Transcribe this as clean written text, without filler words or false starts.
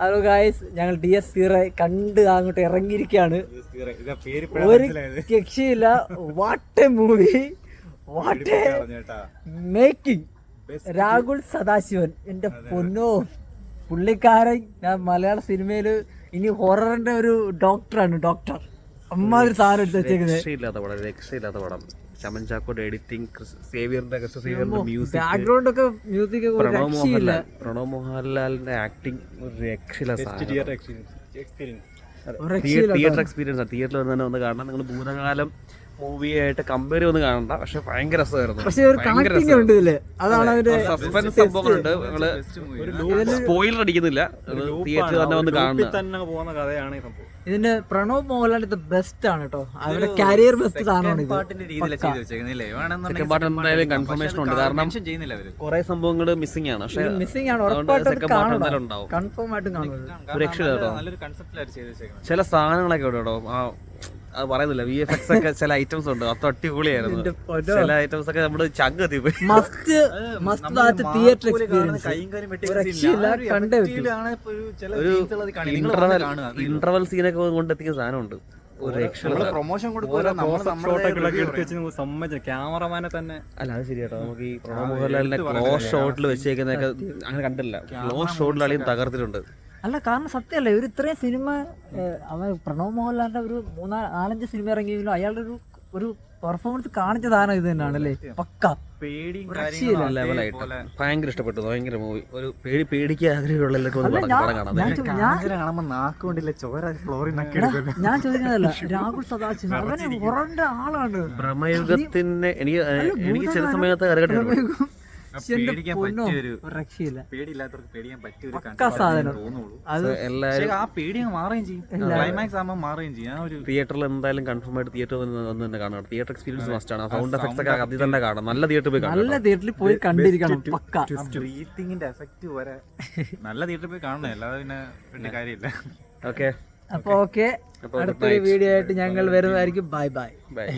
Hello guys, ഞങ്ങൾ DS0 കണ്ട് അങ്ങോട്ട് ഇറങ്ങിയിരിക്കുകയാണ്. ഒരു രക്ഷയില്ല. What A movie, what A making. Rahul Sadasivan, എന്റെ പൊന്നോ, പുള്ളിക്കാരൻ ഞാൻ മലയാള സിനിമയില് ഇനി ഹൊററിന്റെ ഒരു ഡോക്ടറാണ്. ഡോക്ടർ അമ്മ ഒരു സാധനം എടുത്ത് വെച്ചേക്കുന്നത്. രക്ഷയില്ലാത്ത പടം. ചമൻ ചാക്കോയുടെ എഡിറ്റിംഗ്, സേവിയറിന്റെ മ്യൂസിക്, ബാക്ക്ഗ്രൗണ്ട് ഒക്കെ മ്യൂസിക് പ്രണവ് മോഹൻലാലിന്റെ ആക്ടിങ് ഒരു രക്ഷയില്ലാത്ത തിയേറ്റർ എക്സ്പീരിയൻസ് ആണ്. തിയേറ്ററിൽ വന്ന് തന്നെ ഒന്ന് കാണണം. നിങ്ങൾ ഭൂതകാലം മൂവിയായിട്ട് കമ്പയർ ചെയ്ത് കാണണ്ട, പക്ഷെ ഭയങ്കര രസമായിരുന്നു. സസ്പെൻസ് സംഭവങ്ങളുണ്ട്. നിങ്ങള് സ്പോയിലർ അടിക്കുന്നില്ല, തിയേറ്ററിൽ തന്നെ വന്ന് കാണുന്ന പോകുന്ന കഥയാണ് ഈ സംഭവം. ഇതിന്റെ പ്രണവ് മോഹൻലാലിന്റെ ബെസ്റ്റ് ആണ് കേട്ടോ. അവരുടെ കരിയർ ബെസ്റ്റ് സാധനമാണ്. സെക്കൻഡ് പാർട്ട് എന്തായാലും കൺഫർമേഷൻ ഉണ്ട്, കാരണം കുറെ സംഭവങ്ങൾ മിസ്സിംഗ് ആണ്. പക്ഷെ മിസ്സിംഗ് ആണ്, കൺഫേം ആയിട്ടും കാണുന്നത്. രക്ഷയില്ല. ചില സാധനങ്ങളൊക്കെ ഉണ്ട് കേട്ടോ, അത് പറയുന്നില്ല. VFX ഒക്കെ ചില ഐറ്റംസ് ഉണ്ട്, അത് അടിപൊളിയായിരുന്നു. ചില ഐറ്റംസ് ഒക്കെ നമ്മുടെ ചങ്കത്തി പോയി. ഇന്റർവൽ സീനൊക്കെ കൊണ്ടെത്തിയ സാധനമുണ്ട്. ഒരു പ്രൊമോഷൻ ക്യാമറമാനെ തന്നെ അല്ല, അത് ശരിയാട്ടോ. നമുക്ക് ഈ പ്രണവ് മോഹൻലാലിന്റെ ക്ലോസ് ഷോട്ടിൽ വെച്ചേക്കുന്നൊക്കെ അങ്ങനെ കണ്ടില്ല. ക്ലോസ് ഷോട്ടിലാണെങ്കിൽ തകർത്തിട്ടുണ്ട്. അല്ല, കാരണം സത്യമല്ലേ, ഒരു ഇത്രയും സിനിമ അവൻ പ്രണവ് മോഹൻലാലിന്റെ ഒരു 4-5 സിനിമ ഇറങ്ങിയെങ്കിലും അയാളുടെ ഒരു പെർഫോമൻസ് കാണിച്ച സാധനം ഇത് തന്നെയാണ് അല്ലേ. പക്ക ലെവലായിട്ട് ഭയങ്കര ഇഷ്ടപ്പെട്ടു. ഭയങ്കര മൂവി. ഒരു പേടിക്കാൻ ആഗ്രഹമുള്ള ഞാൻ ചോദിക്കുന്നതല്ല, രാഹുൽ സദാശിവൻ അവനെ ഹൊററിന്റെ ആളാണ്. ബ്രഹ്മയുഗത്തിന് എനിക്ക് ചില സമയത്ത് കരകെട്ടിട്ടുണ്ട്. തിയേറ്ററിൽ എന്തായാലും കൺഫേം ആയിട്ട് തിയേറ്ററിൽ വന്ന് തന്നെ കാണണം. തിയേറ്റർ എക്സ്പീരിയൻസ് മസ്റ്റ് ആണ്. സൗണ്ട് എഫക്ട്സ് ഒക്കെ അതിൽ തന്നെ കാണാം. നല്ല തിയേറ്ററിൽ പോയി കണ്ടിരിക്കണം. ബ്രീത്തിങ്ങിന്റെ എഫക്റ്റ് വരെ നല്ല തിയേറ്ററിൽ പോയി കാണണം, അല്ലാതെ പിന്നെ കാര്യമില്ല. ഓക്കെ, അപ്പൊ ഓക്കെ, അടുത്തൊരു വീഡിയോ ആയിട്ട് ഞങ്ങൾ വരുന്നതായിരിക്കും. Bye bye. ബൈ.